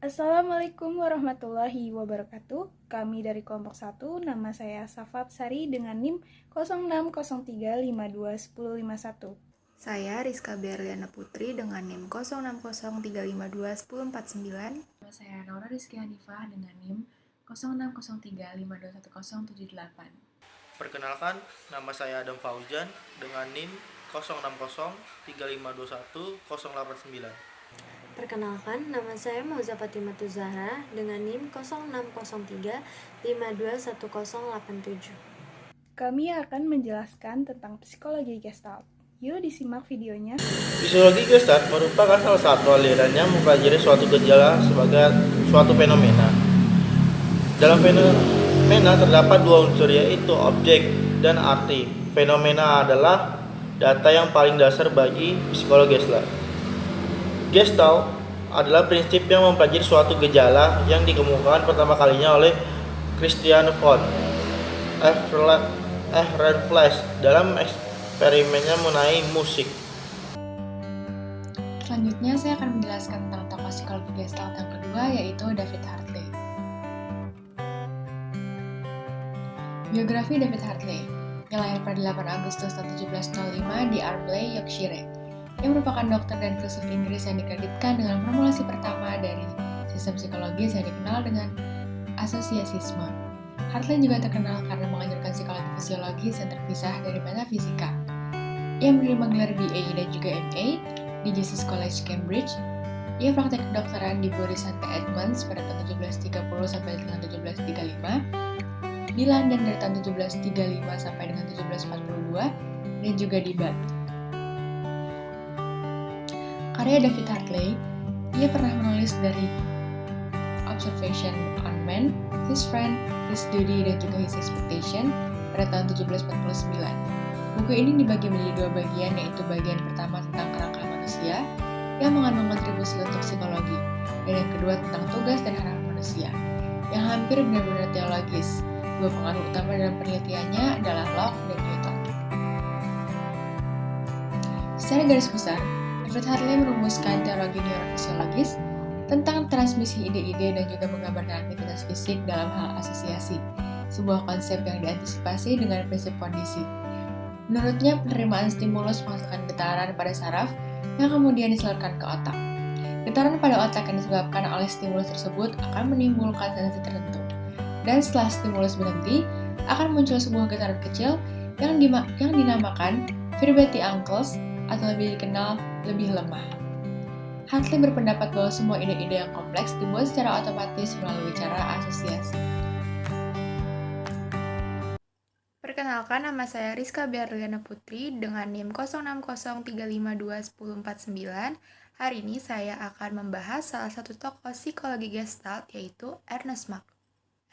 Assalamualaikum warahmatullahi wabarakatuh. Kami dari kelompok 1, nama saya Safab Sari dengan NIM 0603521051. Saya Rizka Berliana Putri dengan NIM 0603521049. Nama saya Naura Rizky Hanifah dengan NIM 0603521078. Perkenalkan, nama saya Adam Fauzan dengan NIM 0603521089. Perkenalkan, nama saya Mauza Fatimatu Zahra dengan NIM 0603521087. Kami akan menjelaskan tentang psikologi Gestalt. Yuk disimak videonya. Psikologi Gestalt merupakan salah satu aliran yang mempelajari suatu gejala sebagai suatu fenomena. Dalam fenomena terdapat dua unsur, yaitu objek dan arti. Fenomena adalah data yang paling dasar bagi psikologi Gestalt. Gestalt adalah prinsip yang mempelajari suatu gejala yang dikemukakan pertama kalinya oleh Christian von Ehrenfels dalam eksperimennya mengenai musik. Selanjutnya saya akan menjelaskan tentang tokoh psikologi Gestalt yang kedua, yaitu David Hartley. Biografi David Hartley, yang lahir pada 8 Agustus tahun 1705 di Armley, Yorkshire. Ia merupakan dokter dan filsuf Inggris yang dikreditkan dengan formulasi pertama dari sistem psikologis yang dikenal dengan asosiasisme. Hartley juga terkenal karena mengajarkan psikologi fisiologis yang terpisah dari metafisika. Ia menerima gelar BA dan juga MA di Jesus College, Cambridge. Ia praktek kedokteran di Bury St. Edmunds pada tahun 1730 sampai dengan 1735, di London dari tahun 1735 sampai dengan 1742, dan juga di Bath. Karya David Hartley, ia pernah menulis dari Observation on Man, His Friend, His Duty, dan juga His Expectation pada tahun 1749. Buku ini dibagi menjadi dua bagian, yaitu bagian pertama tentang kerangka manusia yang mengandung kontribusi untuk psikologi, dan yang kedua tentang tugas dan harapan manusia yang hampir benar-benar teologis. Dua pengaruh utama dalam penelitiannya adalah Locke dan Newton. Secara garis besar, David Hartley merumuskan teologi neurofisiologis tentang transmisi ide-ide dan juga menggambarkan aktivitas fisik dalam hal asosiasi, sebuah konsep yang diantisipasi dengan prinsip kondisi. Menurutnya, penerimaan stimulus menghasilkan getaran pada saraf yang kemudian disalurkan ke otak. Getaran pada otak yang disebabkan oleh stimulus tersebut akan menimbulkan sensasi tertentu. Dan setelah stimulus berhenti, akan muncul sebuah getaran kecil yang dinamakan vibrating ankles atau lebih dikenal lebih lemah. Hartley berpendapat bahwa semua ide-ide yang kompleks dibuat secara otomatis melalui cara asosiasi. Perkenalkan, nama saya Rizka Berliana Putri dengan NIM 0603521049. Hari ini saya akan membahas salah satu tokoh psikologi Gestalt, yaitu Ernest Mach.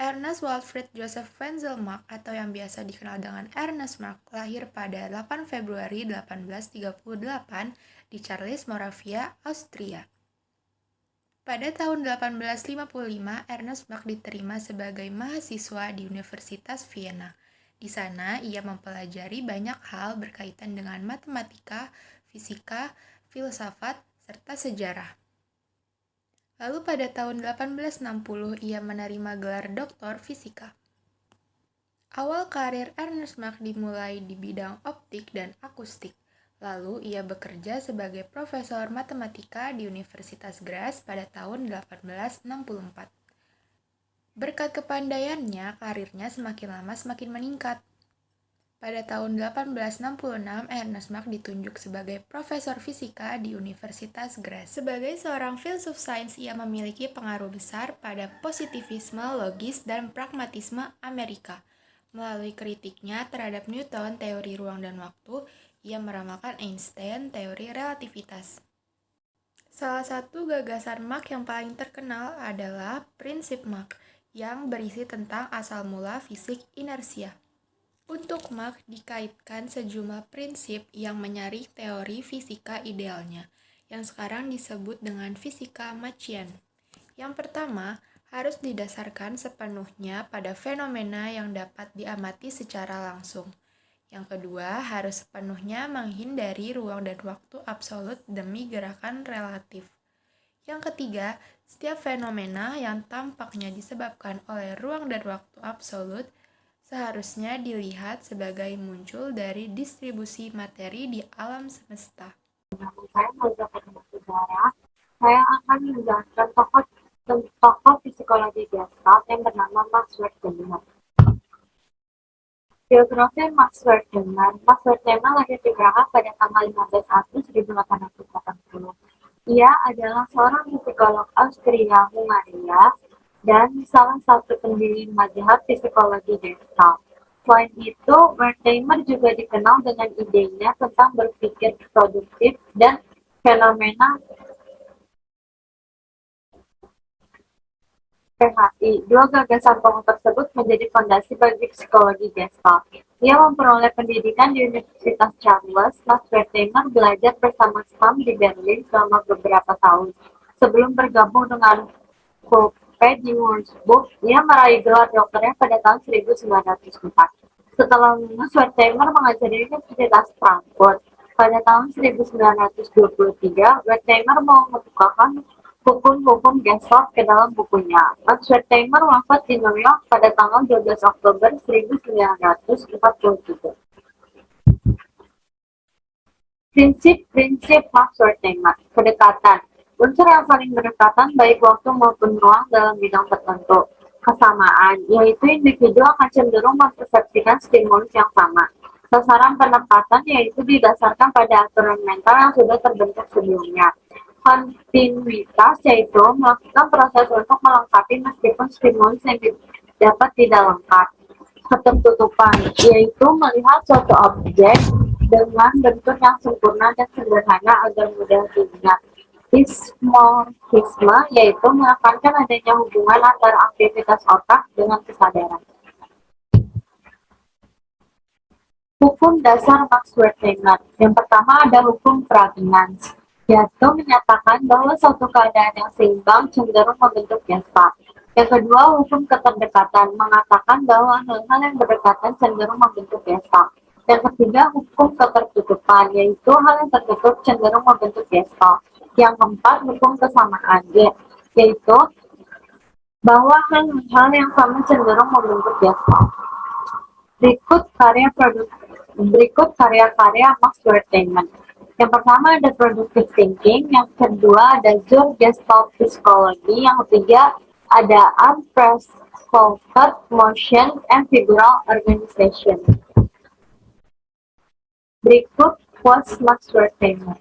Ernest Walfried Joseph Wenzel Mach atau yang biasa dikenal dengan Ernest Mach lahir pada 8 Februari 1838 di Charlis, Moravia, Austria. Pada tahun 1855, Ernest Mach diterima sebagai mahasiswa di Universitas Vienna. Di sana, ia mempelajari banyak hal berkaitan dengan matematika, fisika, filsafat, serta sejarah. Lalu pada tahun 1860, ia menerima gelar doktor fisika. Awal karir Ernest Mach dimulai di bidang optik dan akustik. Lalu ia bekerja sebagai profesor matematika di Universitas Graz pada tahun 1864. Berkat kepandaiannya, karirnya semakin lama semakin meningkat. Pada tahun 1866, Ernest Mach ditunjuk sebagai profesor fisika di Universitas Graz. Sebagai seorang filsuf sains, ia memiliki pengaruh besar pada positivisme logis dan pragmatisme Amerika. Melalui kritiknya terhadap Newton, teori ruang dan waktu, ia meramalkan Einstein, teori relativitas. Salah satu gagasan Mach yang paling terkenal adalah prinsip Mach, yang berisi tentang asal mula fisik inersia. Untuk Mach dikaitkan sejumlah prinsip yang menyaring teori fisika idealnya, yang sekarang disebut dengan fisika Machian. Yang pertama, harus didasarkan sepenuhnya pada fenomena yang dapat diamati secara langsung. Yang kedua, harus sepenuhnya menghindari ruang dan waktu absolut demi gerakan relatif. Yang ketiga, setiap fenomena yang tampaknya disebabkan oleh ruang dan waktu absolut seharusnya dilihat sebagai muncul dari distribusi materi di alam semesta. Saya Moza Fatimah. Saya akan menjelaskan tokoh psikologi Gestalt yang bernama Max Wertheimer. Biografi Max Wertheimer. Max Wertheimer lahir di Praha pada tanggal 15 Agustus 1880. Ia adalah seorang psikolog Austria-Hungaria dan salah satu pendiri mazhab psikologi Gestalt. Selain itu, Wertheimer juga dikenal dengan idenya tentang berpikir produktif dan fenomena PHI. Dua gagasan pokok tersebut menjadi fondasi bagi psikologi Gestalt. Ia memperoleh pendidikan di Universitas Charles. Max Wertheimer belajar bersama Stamm di Berlin selama beberapa tahun. Sebelum bergabung dengan Kolbe di Würzburg, ia meraih gelar doktornya pada tahun 1904. Setelah lulus, Wertheimer mengajar di Universitas Frankfurt. Pada tahun 1923, Wertheimer mengemukakan hukum-hukum Gestalt ke dalam bukunya. Max Wertheimer wafat di New York pada tanggal 12 Oktober 1943. Prinsip-prinsip Max Wertheimer. Kedekatan. Unsur yang saling berdekatan baik waktu maupun ruang dalam bidang tertentu. Kesamaan, yaitu individu akan cenderung mempersepsikan stimulus yang sama. Sasaran pendekatan yaitu didasarkan pada aturan mental yang sudah terbentuk sebelumnya. Kontinuitas yaitu melakukan proses untuk melengkapi meskipun stimulus yang dapat tidak lengkap. Ketertutupan yaitu melihat suatu objek dengan bentuk yang sempurna dan sederhana agar mudah diingat. Dimorfisme yaitu menekankan adanya hubungan antara aktivitas otak dengan kesadaran. Hukum dasar Max Wertheimer. Yang pertama ada hukum Pragnanz, yaitu menyatakan bahwa suatu keadaan yang seimbang cenderung membentuk Gestalt. Yang kedua, hukum keterdekatan mengatakan bahwa hal-hal yang berdekatan cenderung membentuk Gestalt. Yang ketiga, hukum ketertutupan, yaitu hal yang tertutup cenderung membentuk Gestalt. Yang keempat, hukum kesamaan, yaitu bahwa hal-hal yang sama cenderung membentuk Gestalt. Berikut karya-karya Max Wertheimer. Yang pertama ada Productive Thinking, yang kedua ada Zur Gestalt Psychology, yang ketiga ada Unresolved Motion and Figural Organization. Berikut quotes Max Wertheimer.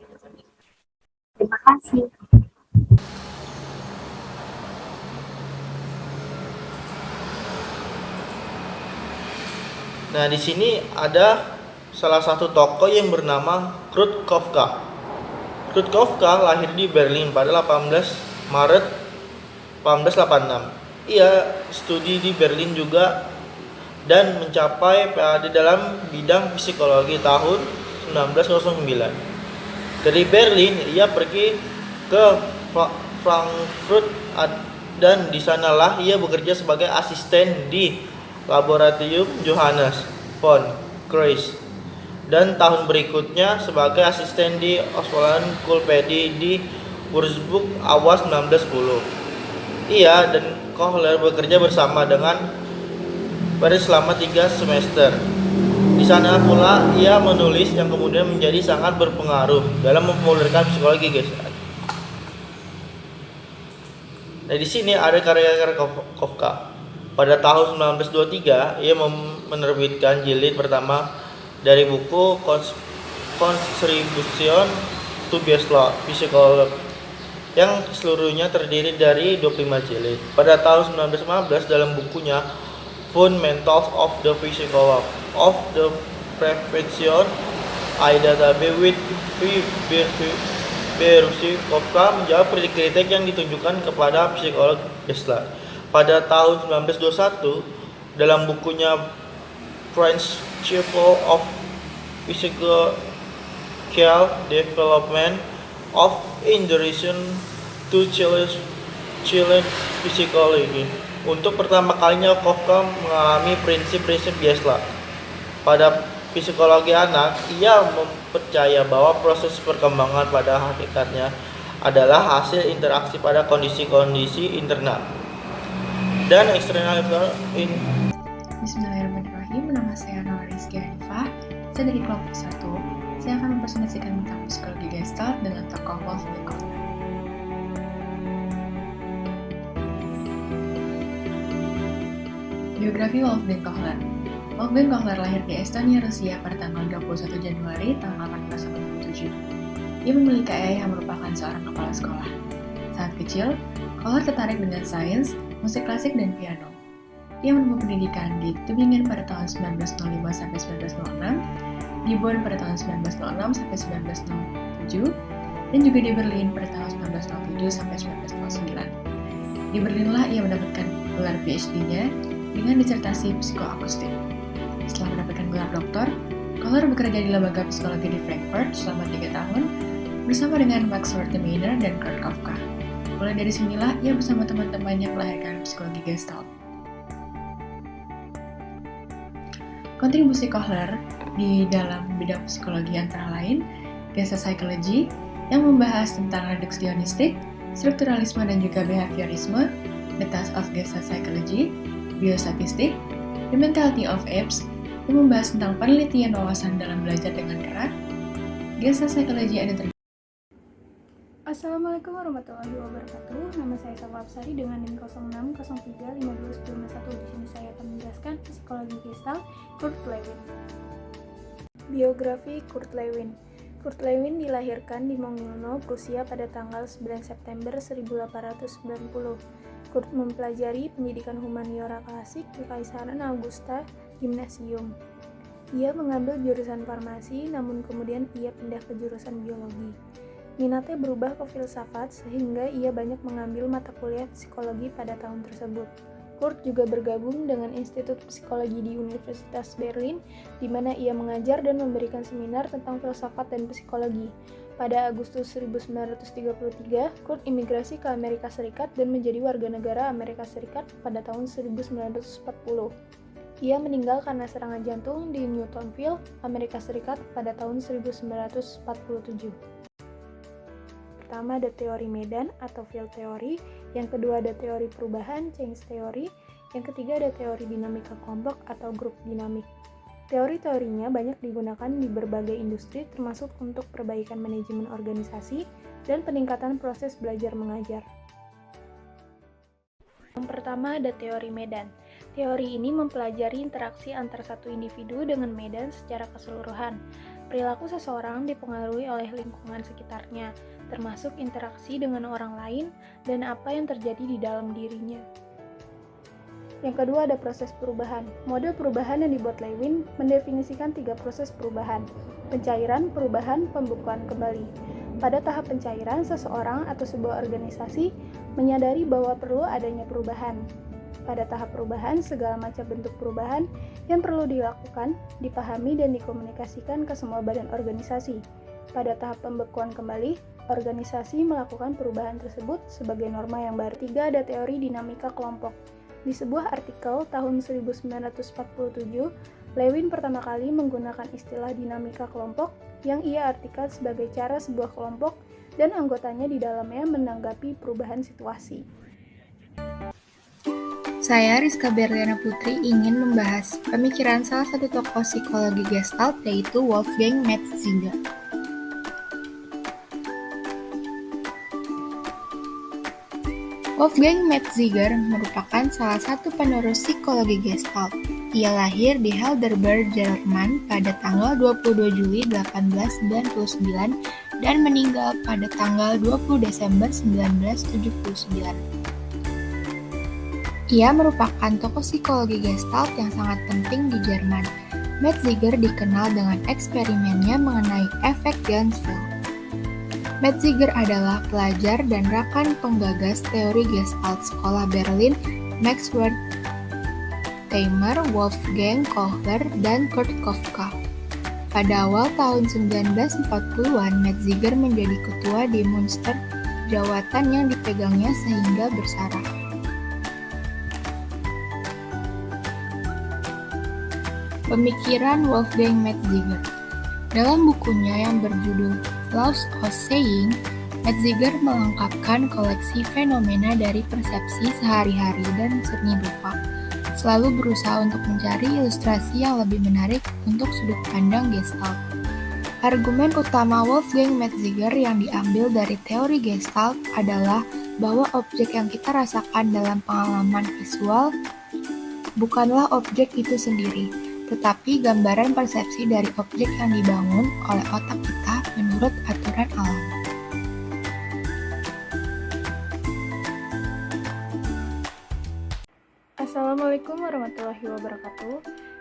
Terima kasih. Nah, di sini ada salah satu tokoh yang bernama Kurt Kafka. Kurt Kafka lahir di Berlin pada 18 Maret 1886. Ia studi di Berlin juga dan mencapai PhD dalam bidang psikologi tahun 1909. Dari Berlin, ia pergi ke Frankfurt dan di sanalah ia bekerja sebagai asisten di Laboratorium Johannes von Kreis dan tahun berikutnya sebagai asisten di Oswald-Kulpedi di Würzburg awal 1910. Ia dan Kohler bekerja bersama dengan Paris selama 3 semester. Di sana pula ia menulis yang kemudian menjadi sangat berpengaruh dalam mempopulerkan psikologi Gestalt. Nah, di sini ada karya-karya Kafka. Pada tahun 1923, ia menerbitkan jilid pertama dari buku Contribution to Gestalt Psychology yang seluruhnya terdiri dari 25 jilid. Pada tahun 1915 dalam bukunya Fundamentals of the Psychology of the Profession, Aida with Kafka menjawab kritik yang ditunjukkan kepada psikolog Gestalt. Pada tahun 1921, dalam bukunya Principle of Psychological Development of Introduction to Child Psychology, untuk pertama kalinya Kafka mengalami prinsip-prinsip Gestalt. Pada psikologi anak, ia mempercaya bahwa proses perkembangan pada hakikatnya adalah hasil interaksi pada kondisi-kondisi internal dan eksternal. Bismillahirrahmanirrahim, nama saya Noah Rizky Hanifah, saya dari kelompok 1. Saya akan mempresentasikan tentang psikologi Gestalt dengan tokoh Wolfgang Kohler. Biografi Wolfgang Kohler. Wolfgang Kohler lahir di Estonia, Rusia pada tanggal 21 Januari tahun 1887. Ia memiliki ayah yang merupakan seorang kepala sekolah. Saat kecil, Kohler tertarik dengan sains, musik klasik, dan piano. Ia menempuh pendidikan di Tübingen pada tahun 1905 sampai 1906, di Bonn pada tahun 1906 sampai 1907, dan juga di Berlin pada tahun 1907 sampai 1909. Di Berlinlah ia mendapatkan gelar PhD-nya dengan disertasi psikoakustik. Setelah mendapatkan gelar doktor, Kohler bekerja di lembaga psikologi di Frankfurt selama 3 tahun bersama dengan Max Wertheimer dan Kurt Kafka. Mulai dari sinilah ia bersama teman-temannya melahirkan psikologi Gestalt. Kontribusi Kohler di dalam bidang psikologi antara lain Gestalt Psychology yang membahas tentang reduksionistik, strukturalisme dan juga behaviorisme, The Task of Gestalt Psychology, biostatistik, The Mentality of Apes yang membahas tentang penelitian wawasan dalam belajar dengan gerak, Gestalt Psychology and Assalamualaikum warahmatullahi wabarakatuh. Nama saya Safa Absari dengan NIM 0603521051. Di sini saya akan menjelaskan psikologi Gestalt Kurt Lewin. Biografi Kurt Lewin. Kurt Lewin dilahirkan di Mongilno, Prusia pada tanggal 9 September 1890. Kurt mempelajari pendidikan humaniora klasik di Kaisaran Augusta Gymnasium. Ia mengambil jurusan farmasi, namun kemudian ia pindah ke jurusan biologi. Minatnya berubah ke filsafat sehingga ia banyak mengambil mata kuliah psikologi pada tahun tersebut. Kurt juga bergabung dengan Institut Psikologi di Universitas Berlin, di mana ia mengajar dan memberikan seminar tentang filsafat dan psikologi. Pada Agustus 1933, Kurt imigrasi ke Amerika Serikat dan menjadi warga negara Amerika Serikat pada tahun 1940. Ia meninggal karena serangan jantung di Newtonville, Amerika Serikat pada tahun 1947. Pertama ada teori medan atau field theory, yang kedua ada teori perubahan, change theory, yang ketiga ada teori dinamika kelompok atau grup dinamik. Teori-teorinya banyak digunakan di berbagai industri termasuk untuk perbaikan manajemen organisasi dan peningkatan proses belajar mengajar. Yang pertama ada teori medan. Teori ini mempelajari interaksi antar satu individu dengan medan secara keseluruhan. Perilaku seseorang dipengaruhi oleh lingkungan sekitarnya, termasuk interaksi dengan orang lain dan apa yang terjadi di dalam dirinya. Yang kedua ada proses perubahan. Model perubahan yang dibuat Lewin mendefinisikan 3 proses perubahan: pencairan, perubahan, pembekuan kembali. Pada tahap pencairan, seseorang atau sebuah organisasi menyadari bahwa perlu adanya perubahan. Pada tahap perubahan, segala macam bentuk perubahan yang perlu dilakukan, dipahami dan dikomunikasikan ke semua badan organisasi. Pada tahap pembekuan kembali, organisasi melakukan perubahan tersebut sebagai norma yang baru. 3 ada teori dinamika kelompok. Di sebuah artikel tahun 1947, Lewin pertama kali menggunakan istilah dinamika kelompok yang ia artikan sebagai cara sebuah kelompok dan anggotanya di dalamnya menanggapi perubahan situasi. Saya, Rizka Berliana Putri, ingin membahas pemikiran salah satu tokoh psikologi Gestalt, yaitu Wolfgang Metzinger. Wolfgang Metzinger merupakan salah satu penerus psikologi Gestalt. Ia lahir di Heidelberg, Jerman pada tanggal 22 Juli 1899 dan meninggal pada tanggal 20 Desember 1979. Ia merupakan tokoh psikologi Gestalt yang sangat penting di Jerman. Metzinger dikenal dengan eksperimennya mengenai efek Ganzfeld. Metzinger adalah pelajar dan rekan penggagas teori Gestalt Sekolah Berlin, Max Wertheimer, Wolfgang Kohler, dan Kurt Kafka. Pada awal tahun 1940-an, Metzinger menjadi ketua di Münster, jawatan yang dipegangnya sehingga bersarah. pemikiran Wolfgang Metziger. Dalam bukunya yang berjudul Laws of Saying, Metziger melengkapkan koleksi fenomena dari persepsi sehari-hari dan seni rupa, selalu berusaha untuk mencari ilustrasi yang lebih menarik untuk sudut pandang Gestalt. Argumen utama Wolfgang Metziger yang diambil dari teori Gestalt adalah bahwa objek yang kita rasakan dalam pengalaman visual bukanlah objek itu sendiri, tetapi gambaran persepsi dari objek yang dibangun oleh otak kita menurut aturan alam. Assalamualaikum warahmatullahi wabarakatuh.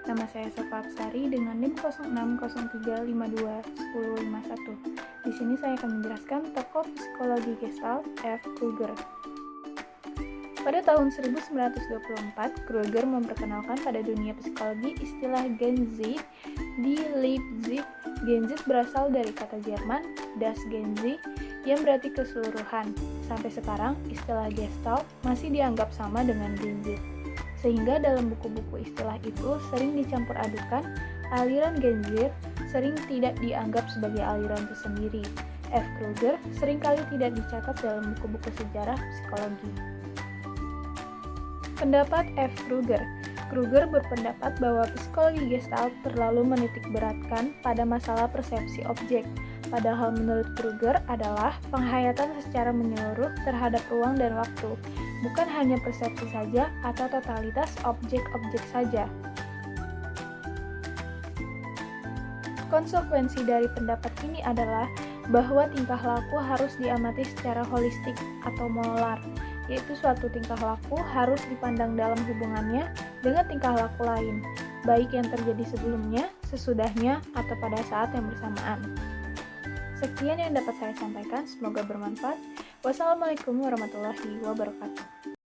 Nama saya Sofa Aksari dengan NIM 0603521051. Di sini saya akan menjelaskan tokoh psikologi Gestalt F. Kruger. Pada tahun 1924, Kruger memperkenalkan pada dunia psikologi istilah Gensheit di Leipzig. Gensheit berasal dari kata Jerman Das Ganze yang berarti keseluruhan. Sampai sekarang, istilah Gestalt masih dianggap sama dengan Gensheit. Sehingga dalam buku-buku istilah itu sering dicampur adukan, aliran Gensheit sering tidak dianggap sebagai aliran tersendiri. F. Kruger seringkali tidak dicatat dalam buku-buku sejarah psikologi. Pendapat F. Kruger. Kruger berpendapat bahwa psikologi Gestalt terlalu menitik beratkan pada masalah persepsi objek, padahal menurut Kruger adalah penghayatan secara menyeluruh terhadap ruang dan waktu, bukan hanya persepsi saja atau totalitas objek-objek saja. Konsekuensi dari pendapat ini adalah bahwa tingkah laku harus diamati secara holistik atau molar, yaitu suatu tingkah laku harus dipandang dalam hubungannya dengan tingkah laku lain, baik yang terjadi sebelumnya, sesudahnya, atau pada saat yang bersamaan. Sekian yang dapat saya sampaikan, semoga bermanfaat. Wassalamualaikum warahmatullahi wabarakatuh.